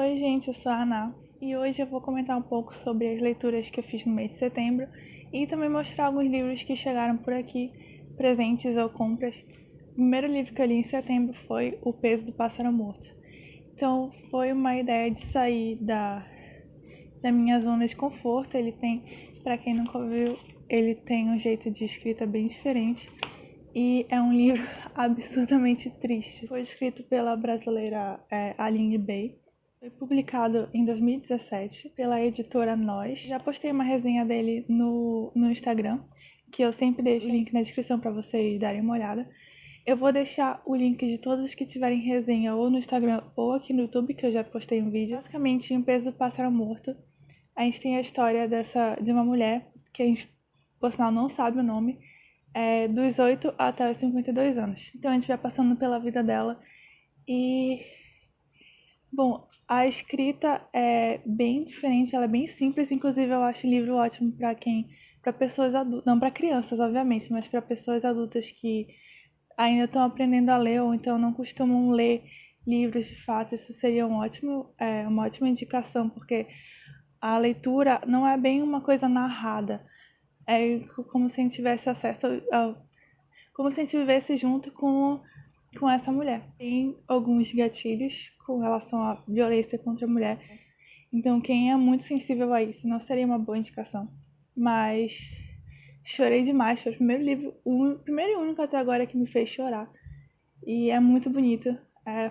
Oi, gente, eu sou a Ana e hoje eu vou comentar um pouco sobre as leituras que eu fiz no mês de setembro e também mostrar alguns livros que chegaram por aqui, presentes ou compras. O primeiro livro que eu li em setembro foi O Peso do Pássaro Morto. Então, foi uma ideia de sair da minha zona de conforto. Ele tem, para quem nunca viu, ele tem um jeito de escrita bem diferente e é um livro absurdamente triste. Foi escrito pela brasileira Aline Bay. Foi publicado em 2017 pela editora Nós. Já postei uma resenha dele no Instagram, que eu sempre deixo o link na descrição para vocês darem uma olhada. Eu vou deixar o link de todos que tiverem resenha ou no Instagram ou aqui no YouTube, que eu já postei um vídeo. Basicamente, em O Peso do Pássaro Morto, a gente tem a história de uma mulher, que a gente, por sinal, não sabe o nome, dos 8 até os 52 anos. Então a gente vai passando pela vida dela e... Bom, a escrita é bem diferente, ela é bem simples, inclusive eu acho o livro ótimo para pessoas adultas, não para crianças, obviamente, mas para pessoas adultas que ainda estão aprendendo a ler ou então não costumam ler livros de fato. Isso seria uma ótima indicação, porque a leitura não é bem uma coisa narrada, é como se a gente tivesse acesso como se a gente vivesse junto com essa mulher. Tem alguns gatilhos com relação à violência contra a mulher, então quem é muito sensível a isso não seria uma boa indicação. Mas chorei demais, foi o primeiro livro, o primeiro e único até agora que me fez chorar. E é muito bonito,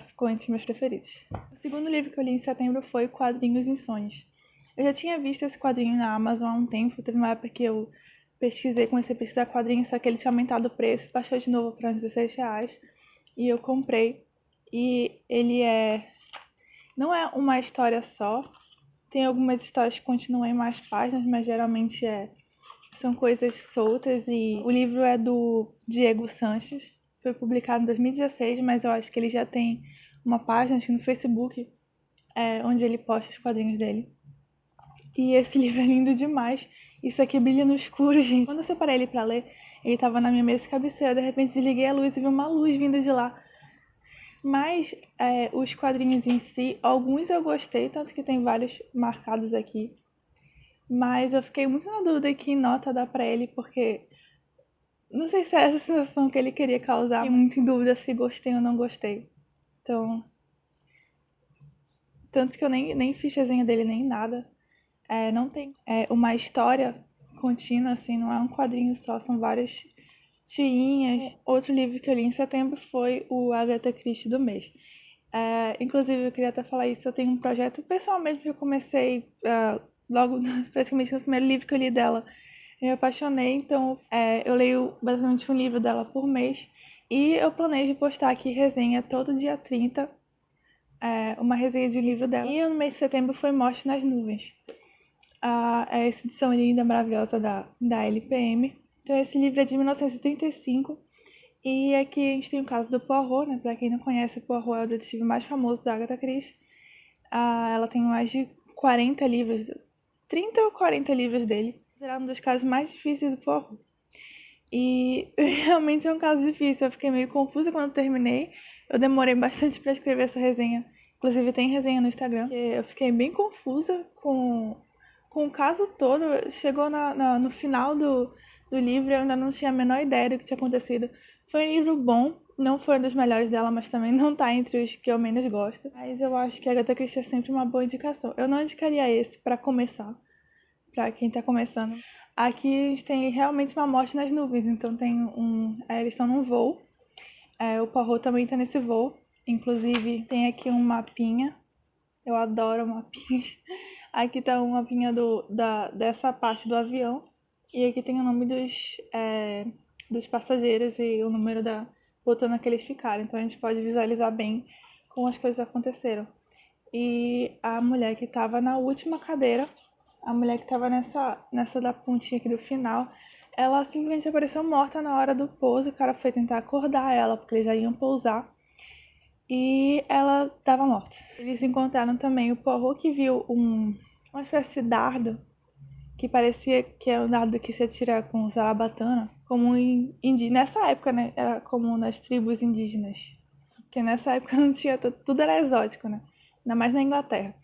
ficou entre meus preferidos. O segundo livro que eu li em setembro foi Quadrinhos em Sonhos. Eu já tinha visto esse quadrinho na Amazon há um tempo, teve uma época que eu comecei a pesquisar quadrinhos, só que ele tinha aumentado o preço, baixou de novo para uns R$16, e eu comprei. E ele não é uma história só, tem algumas histórias que continuam em mais páginas, mas geralmente são coisas soltas. E o livro é do Diego Sanches, foi publicado em 2016, mas eu acho que ele já tem uma página, acho que no Facebook, onde ele posta os quadrinhos dele. E esse livro é lindo demais. Isso aqui brilha no escuro, gente. Quando eu separei ele pra ler, ele tava na minha mesa de cabeceira. De repente desliguei a luz e vi uma luz vindo de lá. Mas os quadrinhos em si, alguns eu gostei, tanto que tem vários marcados aqui. Mas eu fiquei muito na dúvida que nota dar pra ele, porque não sei se é essa sensação que ele queria causar. Fiquei muito em dúvida se gostei ou não gostei. Então, tanto que eu nem fiz resenha dele nem nada. Não tem uma história contínua, assim, não é um quadrinho só, são várias tirinhas. Outro livro que eu li em setembro foi o Agatha Christie do mês. Inclusive, eu queria até falar isso, eu tenho um projeto pessoal mesmo que eu comecei logo, praticamente no primeiro livro que eu li dela. Eu me apaixonei, então eu leio basicamente um livro dela por mês. E eu planejo postar aqui resenha todo dia 30, uma resenha de um livro dela. E no mês de setembro foi Morte nas Nuvens. Essa edição linda, maravilhosa da LPM. Então esse livro é de 1975 e aqui a gente tem o caso do Poirot, né? Pra quem não conhece, o Poirot é o detetive mais famoso da Agatha Christie. Ela tem mais de 40 livros, 30 ou 40 livros dele. Será um dos casos mais difíceis do Poirot. E realmente é um caso difícil, eu fiquei meio confusa quando terminei. Eu demorei bastante para escrever essa resenha. Inclusive tem resenha no Instagram. Eu fiquei bem confusa com o caso todo. Chegou no final do livro, eu ainda não tinha a menor ideia do que tinha acontecido. Foi um livro bom, não foi um dos melhores dela, mas também não tá entre os que eu menos gosto. Mas eu acho que a Agatha Christie é sempre uma boa indicação. Eu não indicaria esse para começar, para quem tá começando. Aqui a gente tem realmente uma morte nas nuvens, então eles estão num voo. O Poirot também tá nesse voo. Inclusive tem aqui um mapinha. Eu adoro mapinhas. Aqui tá um mapinha dessa parte do avião. E aqui tem o nome dos passageiros e o número da poltrona que eles ficaram. Então a gente pode visualizar bem como as coisas aconteceram. E a mulher que estava na última cadeira, a mulher que estava nessa da pontinha aqui do final, ela simplesmente apareceu morta na hora do pouso. O cara foi tentar acordar ela, porque eles já iam pousar. E ela estava morta. Eles encontraram também o Poirot, que viu uma espécie de dardo, que parecia que é um dardo que se atira com zarabatana, comum nessa época, né? Era comum nas tribos indígenas. Porque nessa época não tinha, tudo era exótico, né? ainda mais na Inglaterra.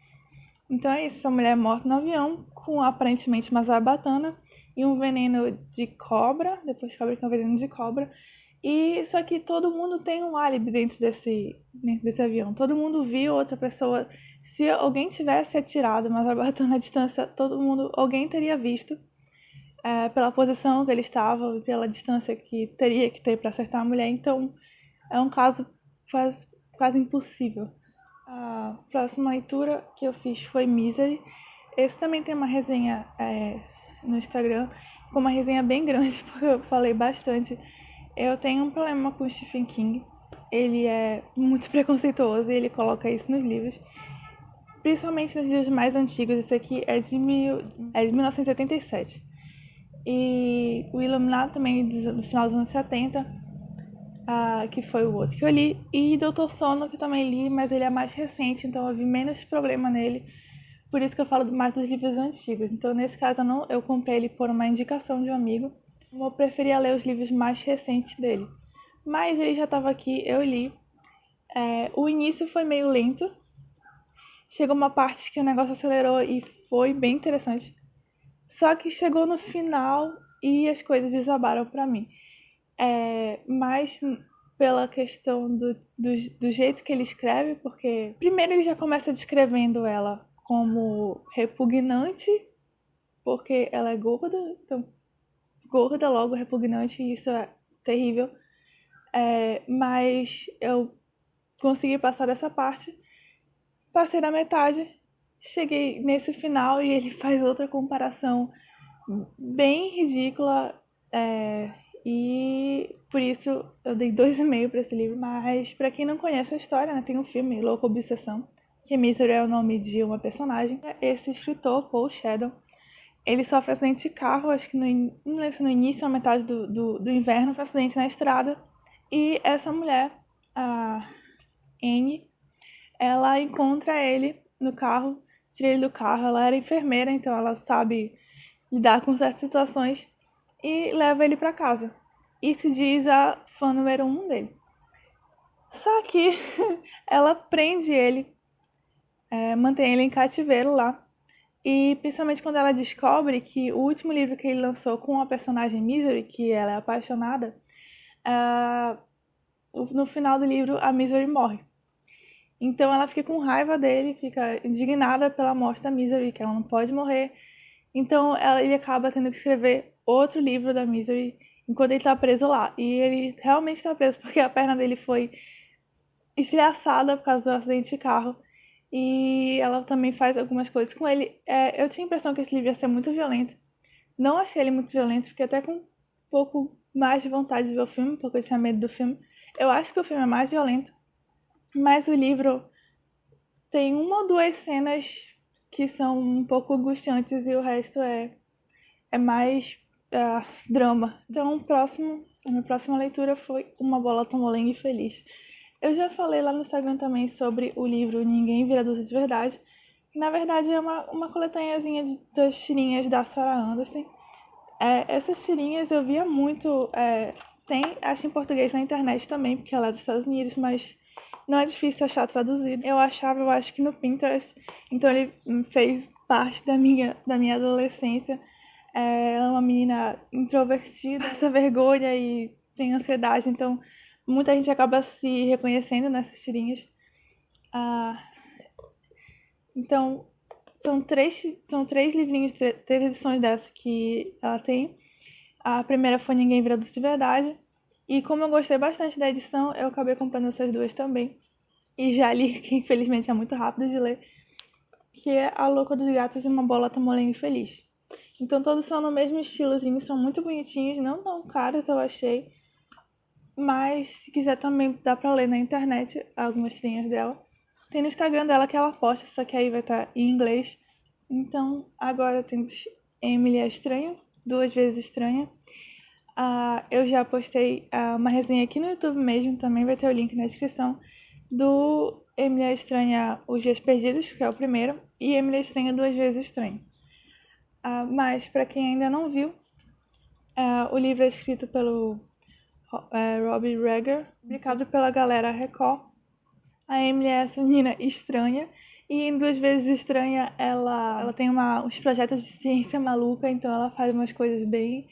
Então é isso, essa mulher morta no avião com aparentemente uma zarbatana e um veneno de cobra, depois descobre que é um veneno de cobra. E só que todo mundo tem um álibi dentro desse avião. Todo mundo viu outra pessoa. Se alguém tivesse atirado uma zarbatana à distância, alguém teria visto. Pela posição que ele estava e pela distância que teria que ter para acertar a mulher. Então é um caso quase impossível. A próxima leitura que eu fiz foi Misery. Esse também tem uma resenha no Instagram, com uma resenha bem grande, porque eu falei bastante. Eu tenho um problema com o Stephen King. Ele é muito preconceituoso e ele coloca isso nos livros. Principalmente nos livros mais antigos. Esse aqui é de 1977. E o Iluminado também do final dos anos 70, que foi o outro que eu li. E Doutor Sono, que eu também li, mas ele é mais recente, então eu vi menos problema nele. Por isso que eu falo mais dos livros antigos. Então, nesse caso, eu comprei ele por uma indicação de um amigo. Eu preferia ler os livros mais recentes dele. Mas ele já estava aqui, eu li. O início foi meio lento. Chegou uma parte que o negócio acelerou e foi bem interessante. Só que chegou no final e as coisas desabaram pra mim. Mas pela questão do jeito que ele escreve, porque primeiro ele já começa descrevendo ela como repugnante, porque ela é gorda, então gorda logo repugnante, e isso é terrível. Mas eu consegui passar dessa parte, passei da metade, cheguei nesse final e ele faz outra comparação bem ridícula, e por isso eu dei 2,5 para esse livro. Mas para quem não conhece a história, né, tem um filme, Louca Obsessão, que Misery é o nome de uma personagem. Esse escritor, Paul Sheldon, ele sofre acidente de carro, acho que não lembro se no início ou na metade do inverno, foi um acidente na estrada. E essa mulher, a Anne, ela encontra ele no carro, tira ele do carro. Ela era enfermeira, então ela sabe lidar com certas situações, e leva ele para casa. E se diz a fã número 1 dele. Só que ela prende ele, mantém ele em cativeiro lá. E principalmente quando ela descobre que o último livro que ele lançou com a personagem Misery, que ela é apaixonada, no final do livro a Misery morre. Então ela fica com raiva dele, fica indignada pela morte da Misery, que ela não pode morrer. Então ele acaba tendo que escrever outro livro da Misery enquanto ele tá preso lá. E ele realmente tá preso porque a perna dele foi estilhaçada por causa do acidente de carro. E ela também faz algumas coisas com ele. Eu tinha a impressão que esse livro ia ser muito violento. Não achei ele muito violento, fiquei até com um pouco mais de vontade de ver o filme, porque eu tinha medo do filme. Eu acho que o filme é mais violento, mas o livro tem uma ou duas cenas que são um pouco angustiantes e o resto é mais drama. Então, a minha próxima leitura foi Uma Bola Tomolengue Feliz. Eu já falei lá no Instagram também sobre o livro Ninguém Vira Adulto de Verdade, que na verdade é uma coletâneazinha das tirinhas da Sarah Anderson. Essas tirinhas eu via muito, acho em português na internet também, porque ela é dos Estados Unidos, mas não é difícil achar traduzido. Eu acho que no Pinterest, então ele fez parte da minha adolescência. Ela é uma menina introvertida, essa vergonha e tem ansiedade, então muita gente acaba se reconhecendo nessas tirinhas. Então, são três livrinhos, três edições dessa que ela tem. A primeira foi Ninguém Vira Adulto de Verdade. E como eu gostei bastante da edição, eu acabei comprando essas duas também. E já li, que infelizmente é muito rápido de ler, que é A Louca dos Gatos e Uma Bola Tomolengue Feliz. Então todos são no mesmo estilozinho, são muito bonitinhos, não tão caros eu achei. Mas se quiser também dá pra ler na internet algumas tirinhas dela. Tem no Instagram dela que ela posta, só que aí vai estar em inglês. Então agora temos Emily a Estranha, 2 vezes Estranha. Eu já postei uma resenha aqui no YouTube mesmo, também vai ter o link na descrição, do Emily a Estranha Os Dias Perdidos, que é o primeiro, e Emily a Estranha 2 vezes Estranha. Mas para quem ainda não viu, o livro é escrito pelo Robbie Reger, publicado pela Galera Record. A Emily é essa menina estranha E em Duas Vezes Estranha, ela tem uns projetos de ciência maluca, então ela faz umas coisas bem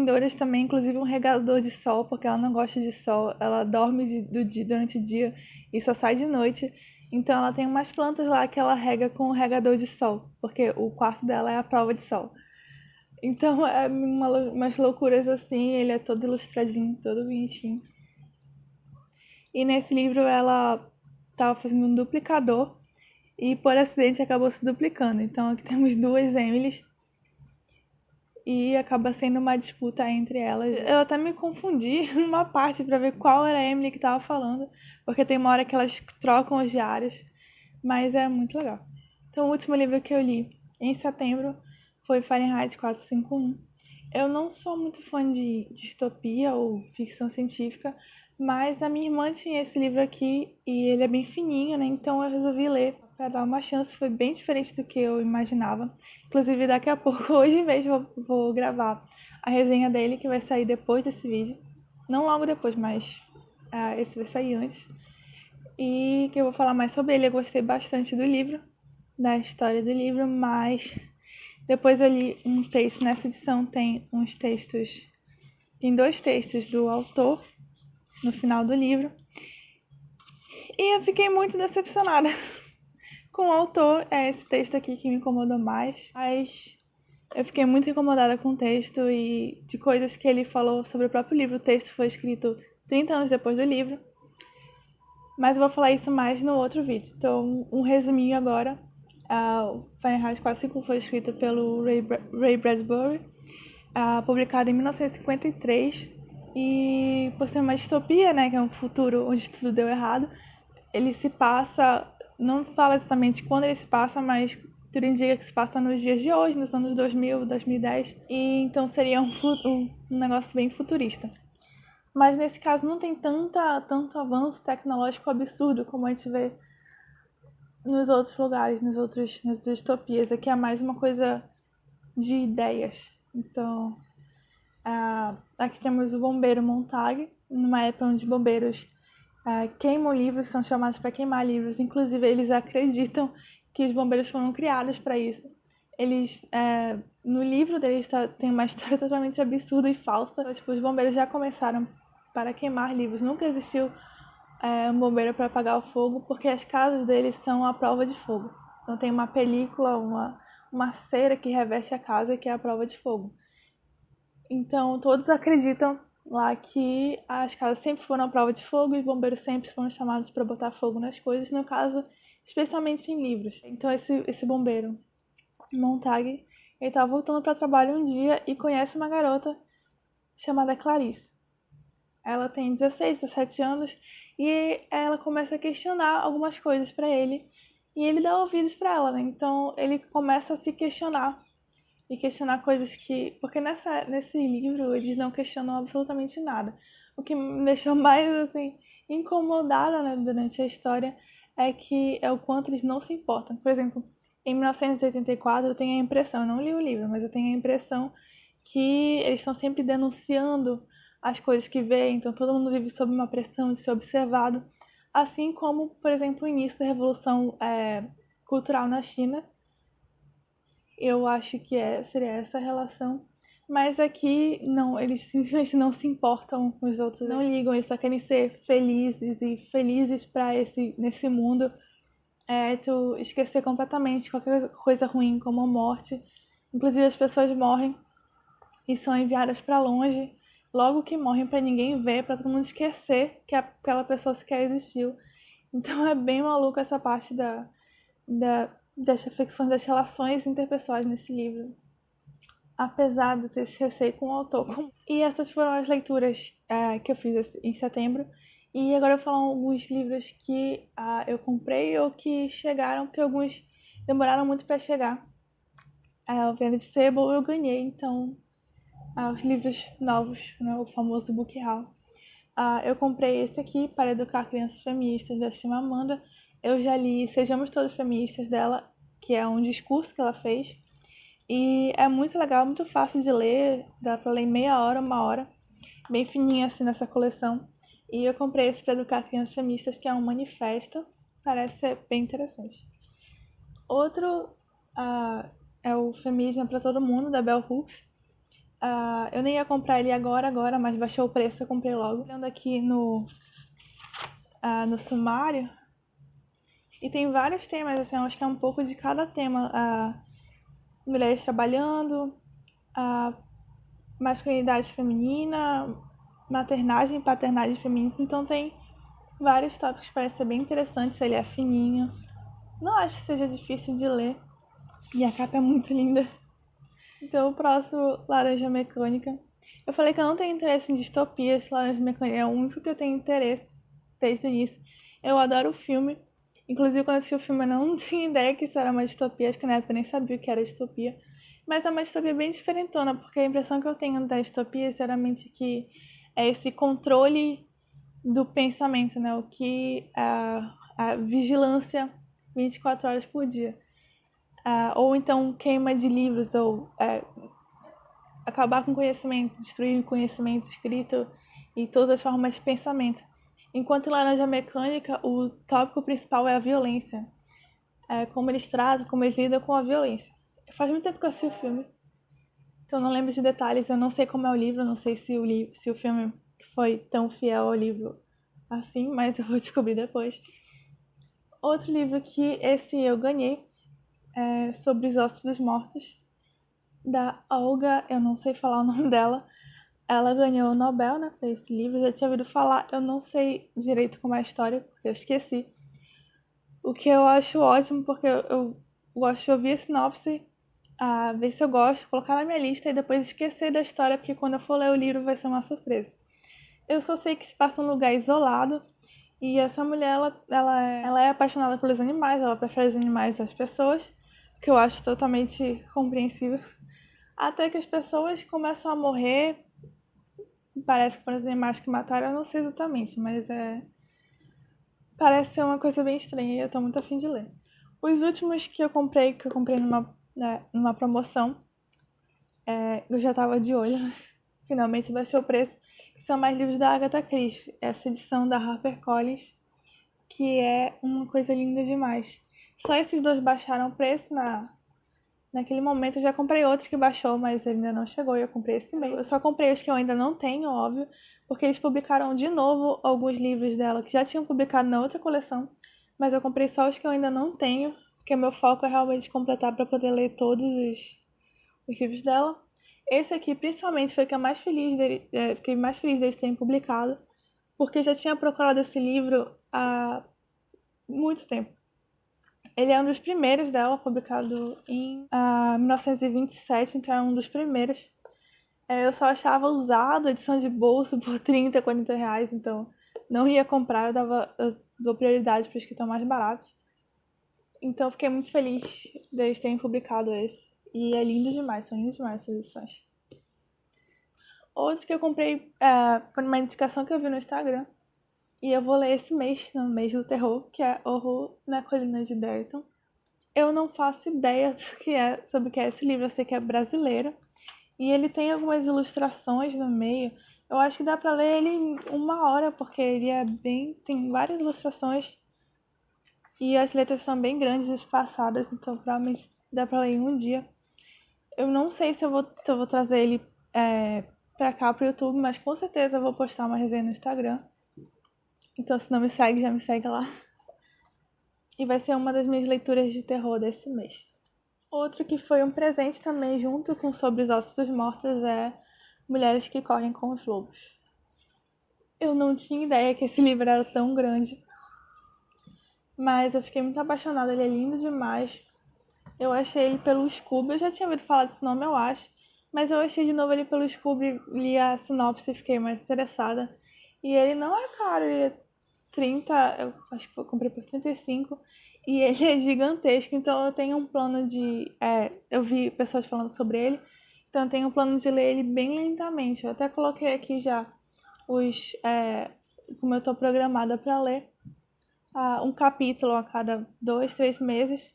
doidas também, inclusive um regador de sol, porque ela não gosta de sol, ela dorme durante o dia e só sai de noite. Então ela tem umas plantas lá que ela rega com o regador de sol, porque o quarto dela é a prova de sol. Então é umas loucuras assim, ele é todo ilustradinho, todo bonitinho. E nesse livro ela estava fazendo um duplicador e por acidente acabou se duplicando. Então aqui temos duas Emilys e acaba sendo uma disputa entre elas. Eu até me confundi numa parte para ver qual era a Emily que estava falando, porque tem uma hora que elas trocam os diários, mas é muito legal. Então o último livro que eu li em setembro foi Fahrenheit 451. Eu não sou muito fã de distopia ou ficção científica, mas a minha irmã tinha esse livro aqui e ele é bem fininho, né? Então eu resolvi ler para dar uma chance. Foi bem diferente do que eu imaginava. Inclusive, daqui a pouco, hoje mesmo, vou gravar a resenha dele, que vai sair depois desse vídeo. Não logo depois, mas esse vai sair antes. E que eu vou falar mais sobre ele. Eu gostei bastante do livro, da história do livro, mas depois eu li um texto. Nessa edição tem dois textos do autor no final do livro. E eu fiquei muito decepcionada com o autor. É esse texto aqui que me incomodou mais. Mas eu fiquei muito incomodada com o texto e de coisas que ele falou sobre o próprio livro. O texto foi escrito 30 anos depois do livro. Mas eu vou falar isso mais no outro vídeo. Então, um resuminho agora. O Fahrenheit 451 foi escrito pelo Ray Bradbury, publicado em 1953. E por ser uma distopia, né, que é um futuro onde tudo deu errado, ele se passa, não fala exatamente quando ele se passa, mas tudo indica que se passa nos dias de hoje, nos anos 2000, 2010, e então seria um negócio bem futurista. Mas nesse caso não tem tanto avanço tecnológico absurdo como a gente vê nos outros lugares, nas outras distopias. Aqui é mais uma coisa de ideias. Então, aqui temos o bombeiro Montag, numa época onde bombeiros queimam livros, são chamados para queimar livros. Inclusive, eles acreditam que os bombeiros foram criados para isso. Eles, no livro deles tem uma história totalmente absurda e falsa. Tipo, os bombeiros já começaram para queimar livros. Nunca existiu um bombeiro para apagar o fogo, porque as casas deles são a prova de fogo. Então tem uma película, uma cera que reveste a casa, que é a prova de fogo. Então todos acreditam lá que as casas sempre foram a prova de fogo e os bombeiros sempre foram chamados para botar fogo nas coisas, no caso, especialmente em livros. Então esse bombeiro, Montag, ele tá voltando para o trabalho um dia e conhece uma garota chamada Clarice. Ela tem 16, 17 anos e ela começa a questionar algumas coisas para ele e ele dá ouvidos para ela, né? Então ele começa a se questionar e questionar coisas que... Porque nesse livro eles não questionam absolutamente nada. O que me deixou mais, assim, incomodada, né, durante a história é o quanto eles não se importam. Por exemplo, em 1984 eu tenho a impressão, eu não li o livro, mas eu tenho a impressão que eles estão sempre denunciando as coisas que veem, então todo mundo vive sob uma pressão de ser observado. Assim como, por exemplo, o início da Revolução Cultural na China, eu acho que seria essa relação. Mas aqui, não, eles simplesmente não se importam com os outros, não ligam, eles só querem ser felizes e felizes para nesse mundo. Tu esquecer completamente qualquer coisa ruim, como a morte. Inclusive, as pessoas morrem e são enviadas para longe, logo que morrem, para ninguém ver, para todo mundo esquecer que aquela pessoa sequer existiu. Então é bem maluco essa parte das reflexões das relações interpessoais nesse livro, apesar de ter esse receio com o autor. E essas foram as leituras que eu fiz em setembro. E agora eu vou falar alguns livros que eu comprei ou que chegaram, porque alguns demoraram muito para chegar. O Venda de Sebo eu ganhei, então os livros novos, né, o famoso book haul. Eu comprei esse aqui, Para Educar Crianças Feministas, da Chimamanda. Eu já li Sejamos Todos Feministas dela, que é um discurso que ela fez. E é muito legal, muito fácil de ler, dá pra ler em meia hora, uma hora, bem fininho assim nessa coleção. E eu comprei esse Para Educar Crianças Feministas, que é um manifesto, parece ser bem interessante. Outro é o Feminismo para Todo Mundo, da Bell Hooks. Eu nem ia comprar ele agora, mas baixou o preço, eu comprei logo. Olhando aqui no sumário, e tem vários temas, assim, acho que é um pouco de cada tema. Mulheres trabalhando, masculinidade feminina, maternagem e paternagem feminina. Então tem vários tópicos, parece ser bem interessante, ele é fininho. Não acho que seja difícil de ler. E a capa é muito linda. Então o próximo, Laranja Mecânica. Eu falei que eu não tenho interesse em distopias, Laranja Mecânica é o único que eu tenho interesse desde o início. Eu adoro o filme. Inclusive, quando eu assisti o filme, eu não tinha ideia que isso era uma distopia. Acho que na época eu nem sabia o que era distopia. Mas é uma distopia bem diferentona, porque a impressão que eu tenho da distopia é sinceramente que é esse controle do pensamento, né? O que a vigilância 24 horas por dia. Ou então queima de livros, ou acabar com conhecimento, destruir conhecimento escrito e todas as formas de pensamento. Enquanto em Laranja Mecânica, o tópico principal é a violência. Como eles tratam, como eles lidam com a violência. Faz muito tempo que eu assisti o filme, então não lembro de detalhes, eu não sei como é o livro, não sei se o filme foi tão fiel ao livro assim, mas eu vou descobrir depois. Outro livro que esse eu ganhei é Sobre os Ossos dos Mortos, da Olga, eu não sei falar o nome dela. Ela ganhou o Nobel, né, por esse livro, eu já tinha ouvido falar, eu não sei direito como é a história, porque eu esqueci. O que eu acho ótimo, porque eu gosto de ouvir a sinopse, ver se eu gosto, colocar na minha lista e depois esquecer da história, porque quando eu for ler o livro vai ser uma surpresa. Eu só sei que se passa num lugar isolado e essa mulher, ela é apaixonada pelos animais, ela prefere os animais às pessoas, que eu acho totalmente compreensível. Até que as pessoas começam a morrer, parece que foram os animais que mataram, eu não sei exatamente, mas parece ser uma coisa bem estranha e eu tô muito afim de ler. Os últimos que eu comprei numa promoção, eu já tava de olho, finalmente baixou o preço, que são mais livros da Agatha Christie, essa edição da HarperCollins, que é uma coisa linda demais. Só esses dois baixaram o preço naquele momento. Eu já comprei outro que baixou, mas ele ainda não chegou e eu comprei esse mês. Eu só comprei os que eu ainda não tenho, óbvio, porque eles publicaram de novo alguns livros dela que já tinham publicado na outra coleção, mas eu comprei só os que eu ainda não tenho, porque meu foco é realmente completar para poder ler todos os livros dela. Esse aqui, principalmente, foi o que eu mais feliz dele, fiquei mais feliz deles terem publicado, porque eu já tinha procurado esse livro há muito tempo. Ele é um dos primeiros dela, publicado em 1927, então é um dos primeiros. Eu só achava usado, edição de bolso, por 30, 40 reais, então não ia comprar, eu dou prioridade para os que estão mais baratos. Então eu fiquei muito feliz deles terem publicado esse. E é lindo demais, são lindas demais essas edições. Outro que eu comprei por uma indicação que eu vi no Instagram. E eu vou ler esse mês, no mês do terror, que é Horror na Colina de Derriton. Eu não faço ideia sobre o que é esse livro, eu sei que é brasileiro. E ele tem algumas ilustrações no meio. Eu acho que dá pra ler ele em 1 hora, porque ele tem várias ilustrações. E as letras são bem grandes e espaçadas, então provavelmente dá pra ler em um dia. Eu não sei se eu vou trazer ele pra cá, pro YouTube, mas com certeza eu vou postar uma resenha no Instagram. Então se não me segue, já me segue lá. E vai ser uma das minhas leituras de terror desse mês. Outro que foi um presente também, junto com Sobre os Ossos dos Mortos, é Mulheres que Correm com os Lobos. Eu não tinha ideia que esse livro era tão grande, mas eu fiquei muito apaixonada, ele é lindo demais. Eu achei ele pelo Scooby, eu já tinha ouvido falar desse nome, eu acho, mas eu achei de novo ele pelo Scooby, li a sinopse e fiquei mais interessada. E ele não é caro, ele é 30, eu acho que eu comprei por 35, e ele é gigantesco, então eu tenho um plano de... eu vi pessoas falando sobre ele, então eu tenho um plano de ler ele bem lentamente. Eu até coloquei aqui já como eu tô programada para ler, um capítulo a cada 2, 3 meses.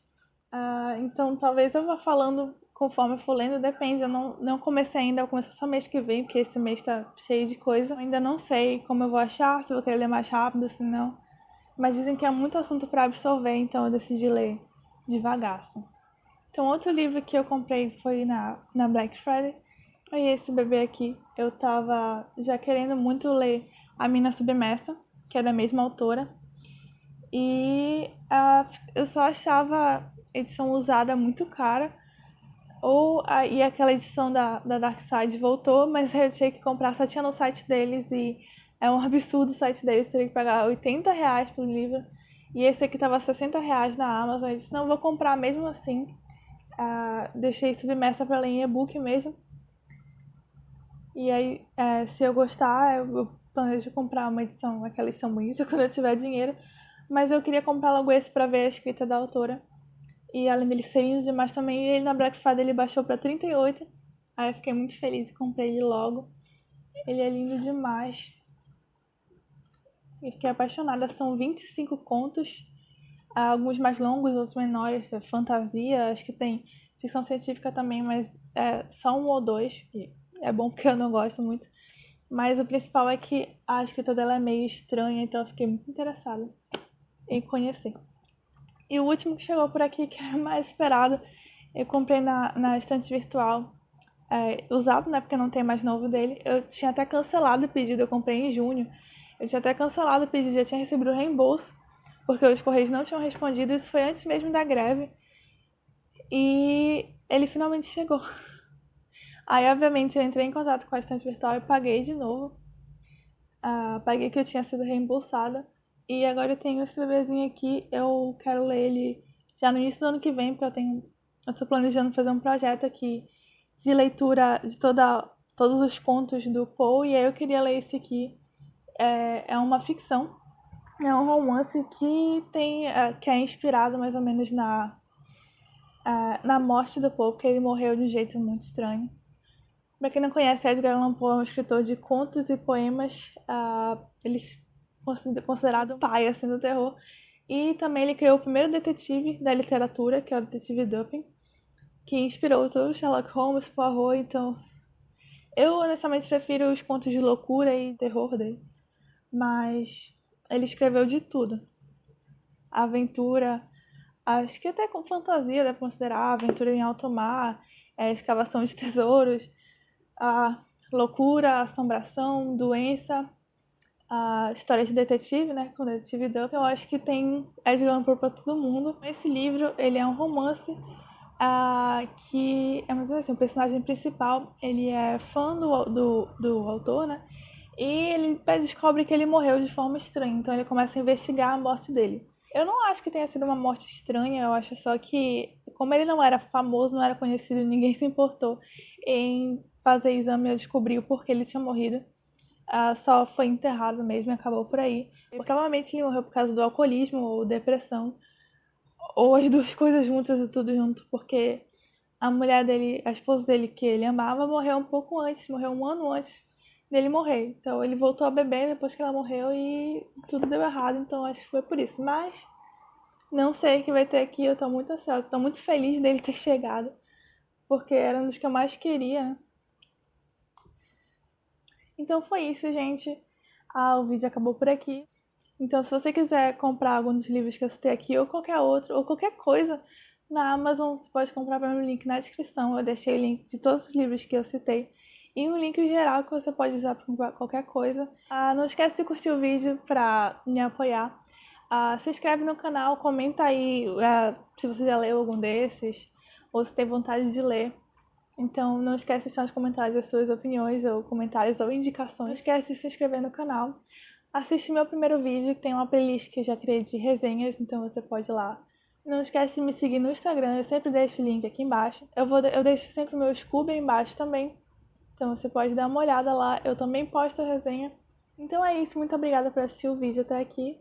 Então talvez eu vá falando conforme eu for lendo, depende. Eu não comecei ainda, eu vou começar só mês que vem, porque esse mês tá cheio de coisa. Eu ainda não sei como eu vou achar, se eu vou querer ler mais rápido, se não. Mas dizem que é muito assunto para absorver, então eu decidi ler devagaço. Então, outro livro que eu comprei foi na Black Friday. Aí esse bebê aqui, eu tava já querendo muito ler A Mina Submersa, que é da mesma autora. E eu só achava a edição usada muito cara. E aquela edição da Dark Side voltou, mas eu tinha que comprar, só tinha no site deles e é um absurdo o site deles, teria que pagar R$ 80 por livro. E esse aqui tava R$ 60 na Amazon, eu disse, não, vou comprar mesmo assim. Deixei submersa para ler em e-book mesmo. E aí, se eu gostar, eu planejo comprar uma edição, aquela edição bonita, quando eu tiver dinheiro. Mas eu queria comprar logo esse para ver a escrita da autora. E além dele ser lindo demais também, ele na Black Friday ele baixou pra 38. Aí eu fiquei muito feliz e comprei ele logo. Ele é lindo demais. E fiquei apaixonada. São 25 contos. Alguns mais longos, outros menores. Fantasia, acho que tem ficção científica também, mas é só um ou dois. É bom porque eu não gosto muito. Mas o principal é que a escrita dela é meio estranha, então eu fiquei muito interessada em conhecer. E o último que chegou por aqui, que era mais esperado, eu comprei na estante virtual, usado, né, porque não tem mais novo dele. Eu tinha até cancelado o pedido, eu comprei em junho. Eu tinha até cancelado o pedido, já tinha recebido o reembolso, porque os correios não tinham respondido, isso foi antes mesmo da greve. E ele finalmente chegou. Aí, obviamente, eu entrei em contato com a estante virtual e paguei de novo. Paguei que eu tinha sido reembolsada. E agora eu tenho esse bebezinho aqui, eu quero ler ele já no início do ano que vem, porque eu tô planejando fazer um projeto aqui de leitura de todos os contos do Poe, e aí eu queria ler esse aqui. É uma ficção, é um romance que é inspirado mais ou menos na morte do Poe, porque ele morreu de um jeito muito estranho. Pra quem não conhece, Edgar Allan Poe é um escritor de contos e poemas. Ele é considerado pai assim, do terror. E também ele criou o primeiro detetive da literatura, que é o detetive Dupin, que inspirou todo Sherlock Holmes, Poirot. Então, eu honestamente prefiro os contos de loucura e terror dele. Mas ele escreveu de tudo. Aventura, acho que até com fantasia dá pra considerar, aventura em alto mar, escavação de tesouros, a loucura, assombração, doença, a história de detetive, né, com detetive Duff. Eu acho que tem Edgar Allan Poe para todo mundo. Esse livro, ele é um romance que é mais ou menos assim, o personagem principal, ele é fã do autor, né, e ele descobre que ele morreu de forma estranha, então ele começa a investigar a morte dele. Eu não acho que tenha sido uma morte estranha, eu acho só que, como ele não era famoso, não era conhecido, ninguém se importou em fazer exame e descobrir o porquê ele tinha morrido. Só foi enterrado mesmo e acabou por aí. Provavelmente ele morreu por causa do alcoolismo ou depressão, ou as duas coisas juntas e tudo junto, porque a mulher dele, a esposa dele que ele amava, morreu um pouco antes, morreu um ano antes dele morrer. Então ele voltou a beber depois que ela morreu e tudo deu errado, então acho que foi por isso. Mas não sei o que vai ter aqui, eu tô muito ansiosa, tô muito feliz dele ter chegado, porque era um dos que eu mais queria, né? Então foi isso, gente. O vídeo acabou por aqui. Então, se você quiser comprar algum dos livros que eu citei aqui, ou qualquer outro, ou qualquer coisa, na Amazon, você pode comprar pelo link na descrição. Eu deixei o link de todos os livros que eu citei. E um link geral que você pode usar para comprar qualquer coisa. Não esquece de curtir o vídeo para me apoiar. Se inscreve no canal, comenta aí se você já leu algum desses, ou se tem vontade de ler. Então, não esquece de deixar nos comentários as suas opiniões, ou comentários ou indicações. Não esquece de se inscrever no canal. Assiste meu primeiro vídeo, que tem uma playlist que eu já criei de resenhas, então você pode ir lá. Não esquece de me seguir no Instagram, eu sempre deixo o link aqui embaixo. Eu deixo sempre o meu Scooby aí embaixo também, então você pode dar uma olhada lá. Eu também posto resenha. Então é isso, muito obrigada por assistir o vídeo até aqui.